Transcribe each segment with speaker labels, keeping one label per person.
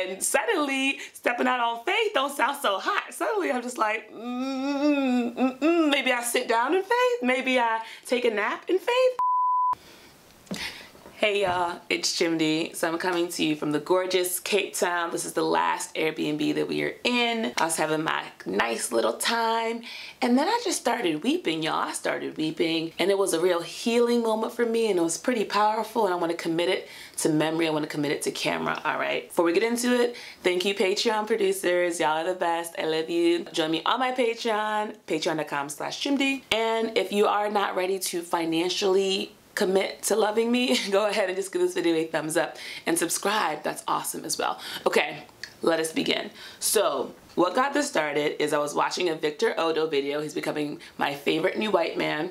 Speaker 1: And suddenly, stepping out on faith don't sound so hot. Suddenly, I'm just like, maybe I sit down in faith. Maybe I take a nap in faith. Hey y'all, it's Chimdi. So I'm coming to you from the gorgeous Cape Town. This is the last Airbnb that we are in. I was having my nice little time, and then I just started weeping, y'all. I started weeping, and it was a real healing moment for me, and it was pretty powerful, and I want to commit it to memory. I want to commit it to camera, all right? Before we get into it, thank you Patreon producers. Y'all are the best. I love you. Join me on my Patreon, patreon.com/Chimdi. And if you are not ready to financially commit to loving me, go ahead and just give this video a thumbs up and subscribe. That's awesome as well. Okay, let us begin. So what got this started is I was watching a Victor Odo video. He's becoming my favorite new white man.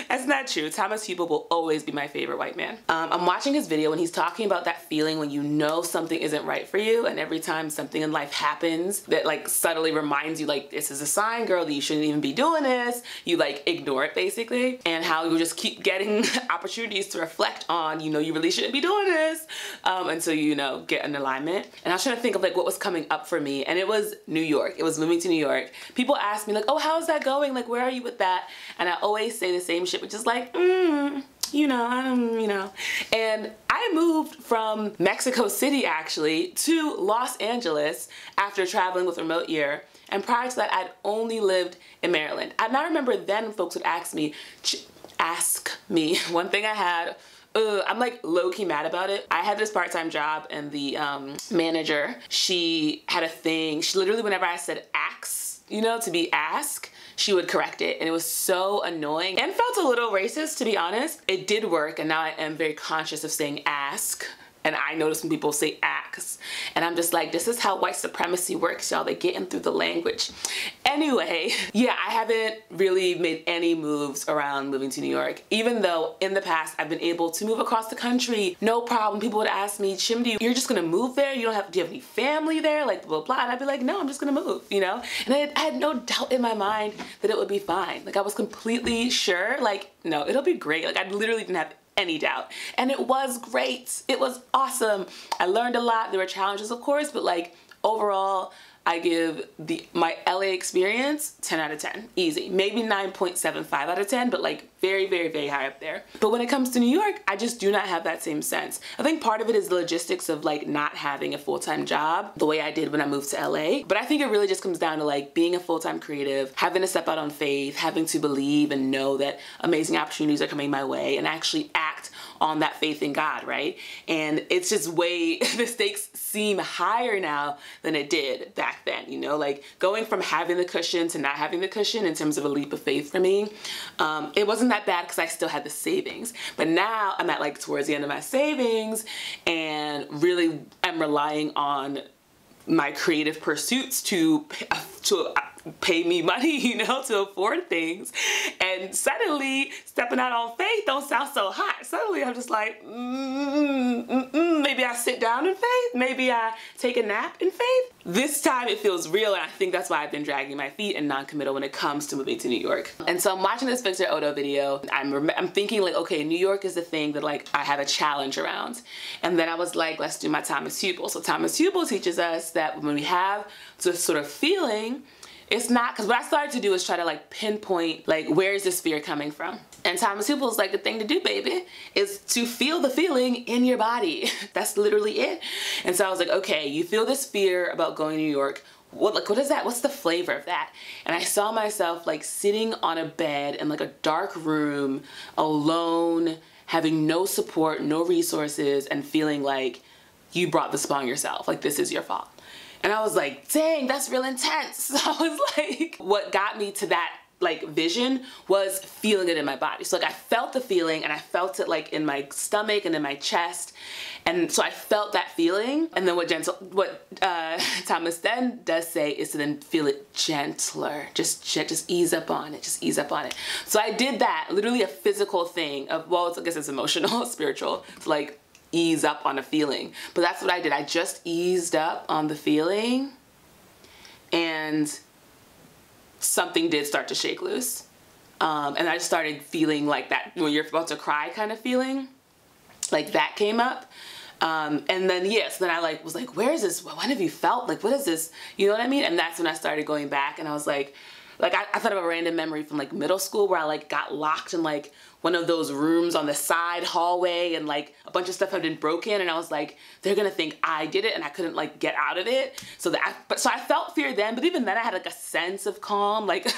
Speaker 1: That's not true. Thomas Hubel will always be my favorite white man. I'm watching his video and he's talking about that feeling when you know something isn't right for you, and every time something in life happens that like subtly reminds you like, this is a sign, girl, that you shouldn't even be doing this, you like ignore it basically, and how you just keep getting opportunities to reflect on, you know, you really shouldn't be doing this until you know, get in alignment. And I was trying to think of like what was coming up for me, and it was New York. It was moving to New York. People ask me like, oh, how's that going? Like, where are you with that? And I always say the same shit, which is like, you know, I don't, you know. And I moved from Mexico City actually to Los Angeles after traveling with Remote Year. And prior to that, I'd only lived in Maryland. And I remember then folks would ask me, one thing I had, I'm like low-key mad about it. I had this part-time job, and the manager, she had a thing. She literally, whenever I said ax, you know, to be ask, she would correct it, and it was so annoying and felt a little racist, to be honest. It did work, and now I am very conscious of saying ask. And I notice when people say axe, and I'm just like, this is how white supremacy works, y'all. They get in through the language. Anyway, yeah, I haven't really made any moves around moving to New York, even though in the past I've been able to move across the country, no problem. People would ask me, Chimdi, you're just gonna move there? You don't have, do you have any family there? Like blah, blah, blah. And I'd be like, no, I'm just gonna move, you know? And I had no doubt in my mind that it would be fine. Like I was completely sure, like, no, it'll be great. Like I literally didn't have any doubt. And it was great. It was awesome. I learned a lot. There were challenges, of course, but like overall, I give my LA experience 10 out of 10. Easy. Maybe 9.75 out of 10, but like very, very, very high up there. But when it comes to New York, I just do not have that same sense. I think part of it is the logistics of like not having a full-time job the way I did when I moved to LA. But I think it really just comes down to like being a full-time creative, having to step out on faith, having to believe and know that amazing opportunities are coming my way, and actually act on that faith in God, right? And it's just way, the stakes seem higher now than it did back then, you know? Like going from having the cushion to not having the cushion in terms of a leap of faith for me, it wasn't that bad because I still had the savings. But now I'm at like towards the end of my savings, and really I'm relying on my creative pursuits to pay me money, you know, to afford things. And suddenly stepping out on faith don't sound so hot. Suddenly I'm just like, maybe I sit down in faith, maybe I take a nap in faith. This time it feels real, and I think that's why I've been dragging my feet and non-committal when it comes to moving to New York. And so I'm watching this Victor Odo video. I'm thinking like, okay, New York is the thing that like I have a challenge around. And then I was like, let's do my Thomas Hubel. So Thomas Hubel teaches us that when we have this sort of feeling, it's not, because what I started to do is try to like pinpoint like, where is this fear coming from? And Thomas Hubel is like, the thing to do, baby, is to feel the feeling in your body. That's literally it. And so I was like, okay, you feel this fear about going to New York. What is that? What's the flavor of that? And I saw myself like sitting on a bed in like a dark room, alone, having no support, no resources, and feeling like you brought this upon yourself. Like this is your fault. And I was like, dang, that's real intense. So I was like, what got me to that like vision was feeling it in my body. So like I felt the feeling, and I felt it like in my stomach and in my chest. And so I felt that feeling. And then what Thomas then does say is to then feel it gentler. Just ease up on it. Just ease up on it. So I did that, literally a physical thing of, well, I guess it's emotional, spiritual, to like ease up on a feeling. But that's what I did. I just eased up on the feeling, and something did start to shake loose. And I just started feeling like that when you're about to cry kind of feeling, like that came up. And then, yes, then I like was like, where is this? When have you felt? Like, what is this? You know what I mean? And that's when I started going back, and I was like I thought of a random memory from like middle school where I like got locked in like one of those rooms on the side hallway, and like a bunch of stuff had been broken, and I was like, they're gonna think I did it, and I couldn't like get out of it. So so I felt fear then, but even then I had like a sense of calm. Like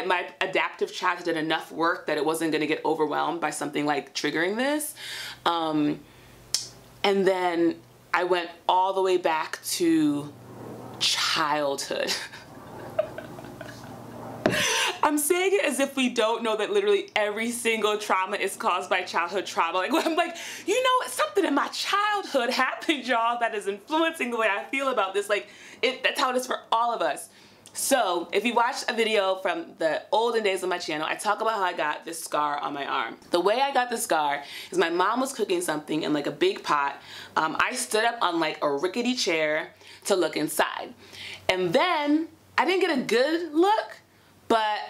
Speaker 1: my adaptive childhood did enough work that it wasn't gonna get overwhelmed by something like triggering this. And then I went all the way back to childhood. I'm saying it as if we don't know that literally every single trauma is caused by childhood trauma. Like, I'm like, you know, something in my childhood happened, y'all, that is influencing the way I feel about this. Like, that's how it is for all of us. So, if you watched a video from the olden days of my channel, I talk about how I got this scar on my arm. The way I got the scar is my mom was cooking something in like a big pot. I stood up on like a rickety chair to look inside. And then, I didn't get a good look, but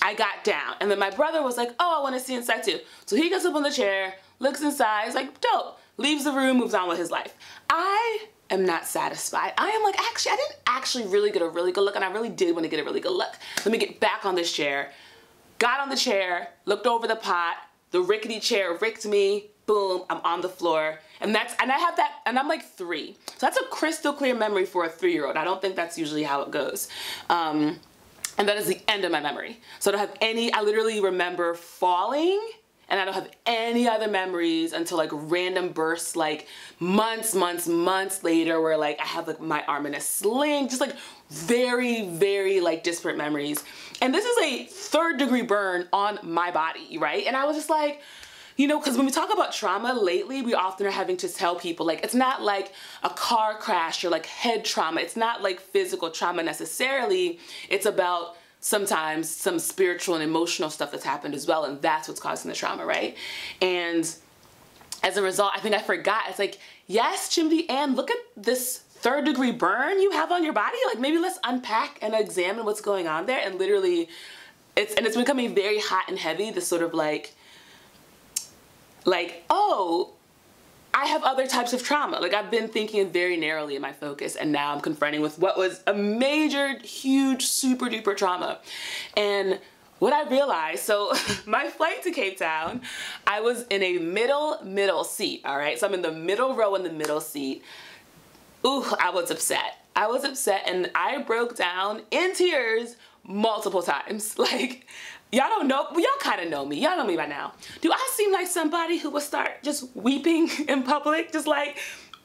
Speaker 1: I got down, and then my brother was like, oh, I want to see inside too. So he gets up on the chair, looks inside, is like, dope, leaves the room, moves on with his life. I am not satisfied. I am like, actually, I didn't actually really get a really good look, and I really did want to get a really good look. Let me get back on this chair. Got on the chair, looked over the pot, the rickety chair ricked me, boom, I'm on the floor. And I have that, and I'm like 3. So that's a crystal clear memory for a 3-year-old. I don't think that's usually how it goes. And that is the end of my memory. So I don't have I literally remember falling, and I don't have any other memories until like random bursts, like months later, where like I have like my arm in a sling, just like very, very like disparate memories. And this is a 3rd-degree burn on my body, right? And I was just like, you know, because when we talk about trauma lately, we often are having to tell people, like, it's not like a car crash or like head trauma. It's not like physical trauma necessarily. It's about sometimes some spiritual and emotional stuff that's happened as well, and that's what's causing the trauma, right? And as a result, I think I forgot. It's like, yes, Chimdi, and look at this 3rd-degree burn you have on your body. Like, maybe let's unpack and examine what's going on there. And literally, it's becoming very hot and heavy, this sort of like, oh, I have other types of trauma. Like, I've been thinking very narrowly in my focus, and now I'm confronting with what was a major, huge, super duper trauma. And what I realized, so my flight to Cape Town, I was in a middle seat, all right? So I'm in the middle row in the middle seat. Ooh, I was upset. I was upset, and I broke down in tears multiple times. Like, y'all don't know, well, y'all kind of know me. Y'all know me by now. Do I seem like somebody who would start just weeping in public? Just like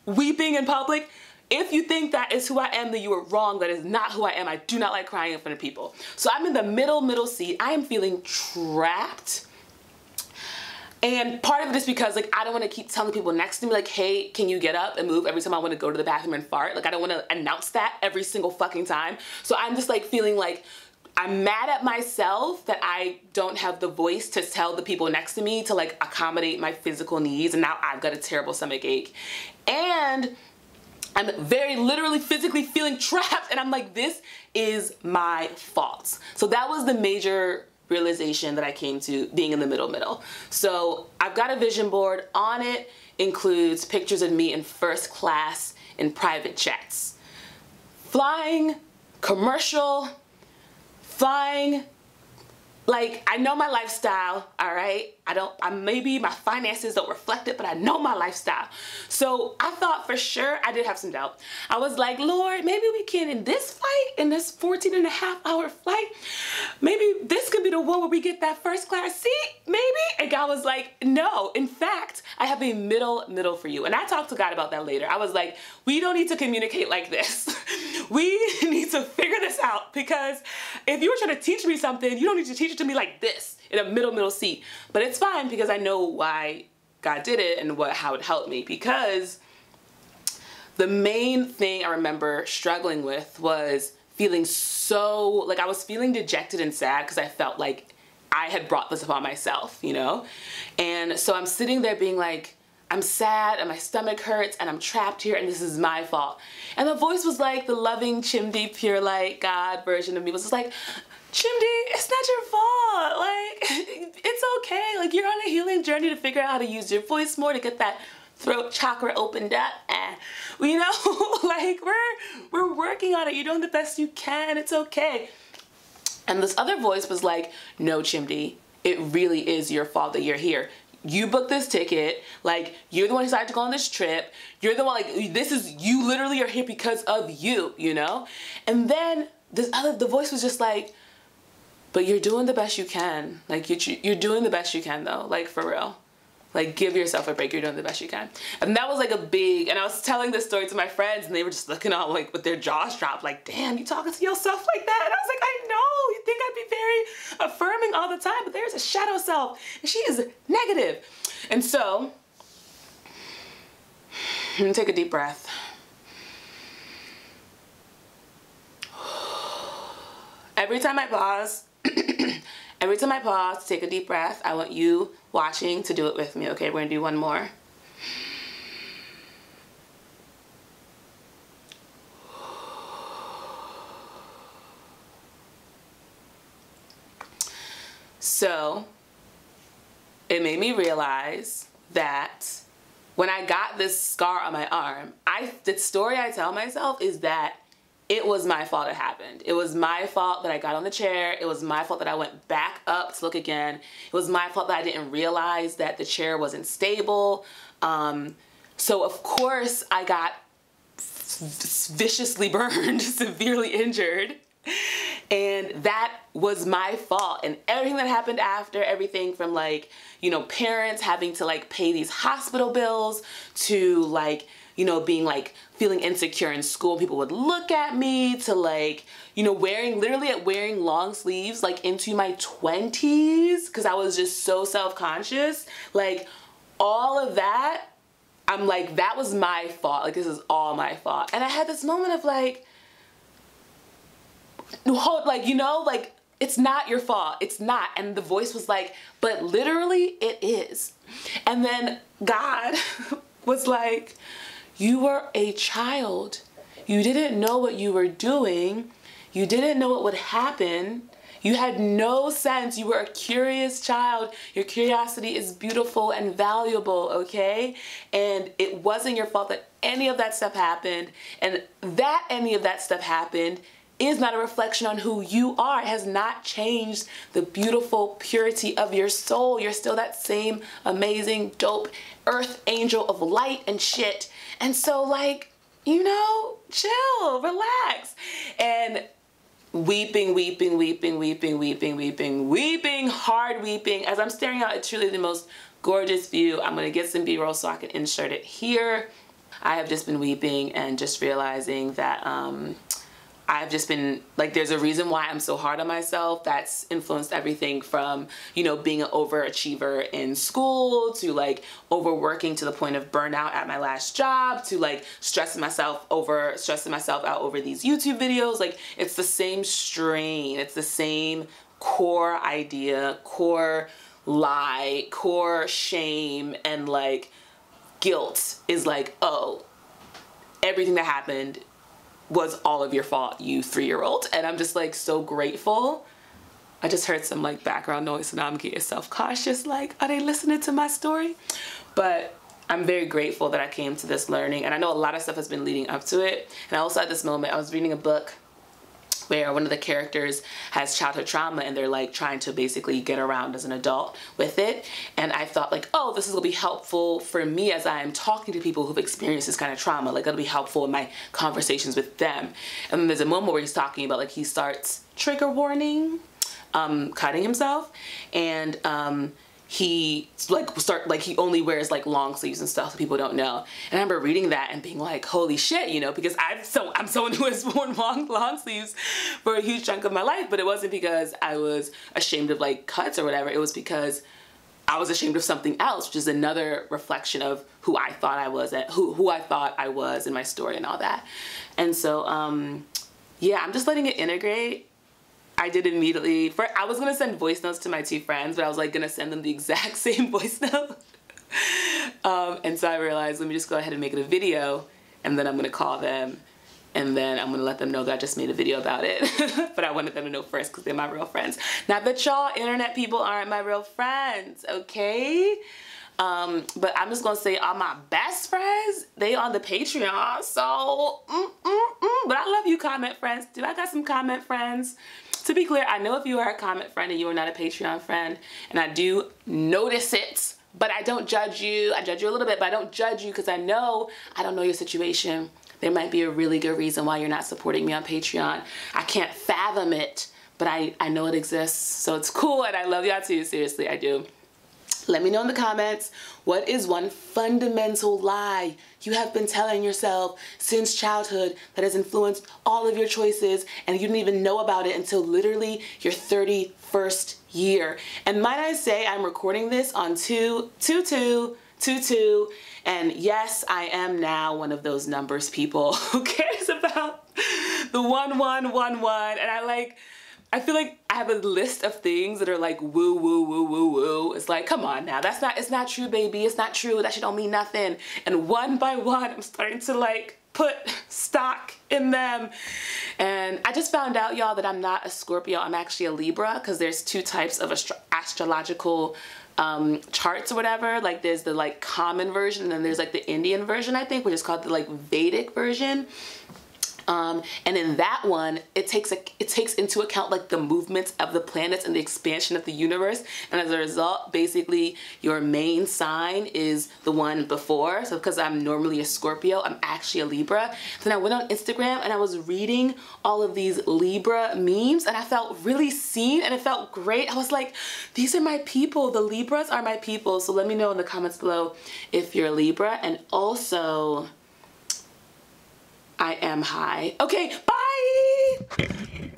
Speaker 1: weeping in public? If you think that is who I am, then you are wrong. That is not who I am. I do not like crying in front of people. So I'm in the middle seat. I am feeling trapped. And part of it is because, like, I don't want to keep telling people next to me, like, hey, can you get up and move every time I want to go to the bathroom and fart? Like, I don't want to announce that every single fucking time. So I'm just like feeling like I'm mad at myself that I don't have the voice to tell the people next to me to like accommodate my physical needs, and now I've got a terrible stomach ache. And I'm very literally physically feeling trapped, and I'm like, this is my fault. So that was the major realization that I came to being in the middle. So I've got a vision board. On it includes pictures of me in first class in private jets, flying, commercial, flying. Like, I know my lifestyle, all right? Maybe my finances don't reflect it, but I know my lifestyle. So I thought for sure, I did have some doubt. I was like, Lord, maybe we can, in this flight, in this 14.5-hour flight, maybe this could be the one where we get that first class seat, maybe? And God was like, no, in fact, I have a middle for you. And I talked to God about that later. I was like, we don't need to communicate like this. We need to figure this out, because if you were trying to teach me something, you don't need to teach it to me like this in a middle seat. But it's fine, because I know why God did it and how it helped me. Because the main thing I remember struggling with was feeling so, like, I was feeling dejected and sad because I felt like I had brought this upon myself, you know? And so I'm sitting there being like, I'm sad and my stomach hurts and I'm trapped here and this is my fault. And the voice was like the loving Chimdi, pure light God version of me was just like, Chimdi, it's not your fault. Like, it's okay. Like, you're on a healing journey to figure out how to use your voice more, to get that throat chakra opened up, you know, like we're working on it. You're doing the best you can. It's okay. And this other voice was like, no, Chimdi, it really is your fault that you're here. You booked this ticket. Like, you're the one who decided to go on this trip. You're the one, like, this is, you literally are here because of you, you know? And then the voice was just like, but you're doing the best you can. Like, you're doing the best you can though, like, for real. Like, give yourself a break. You're doing the best you can. And that was like a big, and I was telling this story to my friends and they were just looking all like with their jaws dropped, like, damn, you talking to yourself like that? And I was like, I know, you think I'd be very affirming all the time, but there's a shadow self and she is negative. And so, I'm gonna take a deep breath. Every time I pause, every time I pause to take a deep breath, I want you watching to do it with me, okay? We're gonna do one more. So, it made me realize that when I got this scar on my arm, the story I tell myself is that it was my fault it happened. It was my fault that I got on the chair. It was my fault that I went back up to look again. It was my fault that I didn't realize that the chair wasn't stable. So of course I got viciously burned, severely injured. And that was my fault. And everything that happened after, everything from like, you know, parents having to like pay these hospital bills to like, you know, being like feeling insecure in school, people would look at me, to like, you know, literally wearing long sleeves like into my 20s because I was just so self-conscious. Like all of that, I'm like, that was my fault. Like this is all my fault. And I had this moment of like, you know, like it's not your fault. It's not. And the voice was like, but literally it is. And then God was like, you were a child. You didn't know what you were doing. You didn't know what would happen. You had no sense. You were a curious child. Your curiosity is beautiful and valuable, okay? And it wasn't your fault that any of that stuff happened. And that any of that stuff happened is not a reflection on who you are. It has not changed the beautiful purity of your soul. You're still that same amazing, dope earth angel of light and shit. And so like, you know, chill, relax. And weeping, weeping, weeping, weeping, weeping, weeping, weeping, hard weeping. As I'm staring out at truly the most gorgeous view, I'm gonna get some B-roll so I can insert it here. I have just been weeping and just realizing that I've just been, like, there's a reason why I'm so hard on myself. That's influenced everything from, you know, being an overachiever in school to, like, overworking to the point of burnout at my last job to, like, stressing myself out over these YouTube videos. Like, it's the same strain. It's the same core idea, core lie, core shame, and, like, guilt is like, oh, everything that happened was all of your fault, you 3-year-old. And I'm just like so grateful. I just heard some like background noise, so now I'm getting self-conscious, like, are they listening to my story? But I'm very grateful that I came to this learning, and I know a lot of stuff has been leading up to it. And I also at this moment, I was reading a book where one of the characters has childhood trauma and they're like trying to basically get around as an adult with it. And I thought like, oh, this is gonna be helpful for me as I am talking to people who've experienced this kind of trauma. Like it'll be helpful in my conversations with them. And then there's a moment where he's talking about like he starts trigger warning, cutting himself, and he he only wears like long sleeves and stuff so people don't know. And I remember reading that and being like, holy shit, you know, because I'm someone who has worn long sleeves for a huge chunk of my life, but it wasn't because I was ashamed of like cuts or whatever. It was because I was ashamed of something else, which is another reflection of who I thought I was, and who I thought I was in my story and all that. And so yeah, I'm just letting it integrate. I did immediately, I was gonna send voice notes to my 2 friends, but I was like gonna send them the exact same voice note. And so I realized, let me just go ahead and make it a video, and then I'm gonna call them, and then I'm gonna let them know that I just made a video about it. But I wanted them to know first because they're my real friends. Not that y'all internet people aren't my real friends, okay? But I'm just gonna say all my best friends, they on the Patreon. So, but I love you comment friends. Do I got some comment friends? To be clear, I know if you are a comment friend and you are not a Patreon friend, and I do notice it, but I don't judge you. I judge you a little bit, but I don't judge you because I don't know your situation. There might be a really good reason why you're not supporting me on Patreon. I can't fathom it, but I know it exists. So it's cool, and I love y'all too. Seriously, I do. Let me know in the comments, what is one fundamental lie you have been telling yourself since childhood that has influenced all of your choices and you didn't even know about it until literally your 31st year? And might I say, I'm recording this on 2/22/22, and yes, I am now one of those numbers people who cares about the 1111, and I feel like I have a list of things that are like woo, woo, woo, woo, woo. It's like, come on now, it's not true, baby. It's not true. That shit don't mean nothing. And one by one, I'm starting to like put stock in them. And I just found out, y'all, that I'm not a Scorpio. I'm actually a Libra, because there's two types of astrological charts or whatever. Like there's the like common version, and then there's like the Indian version, I think, which is called the like Vedic version. And in that one, it takes into account like the movements of the planets and the expansion of the universe. And as a result, basically your main sign is the one before. So because I'm normally a Scorpio, I'm actually a Libra. Then I went on Instagram and I was reading all of these Libra memes, and I felt really seen, and it felt great. I was like, these are my people. The Libras are my people. So let me know in the comments below if you're a Libra. And also, I am high. Okay, bye!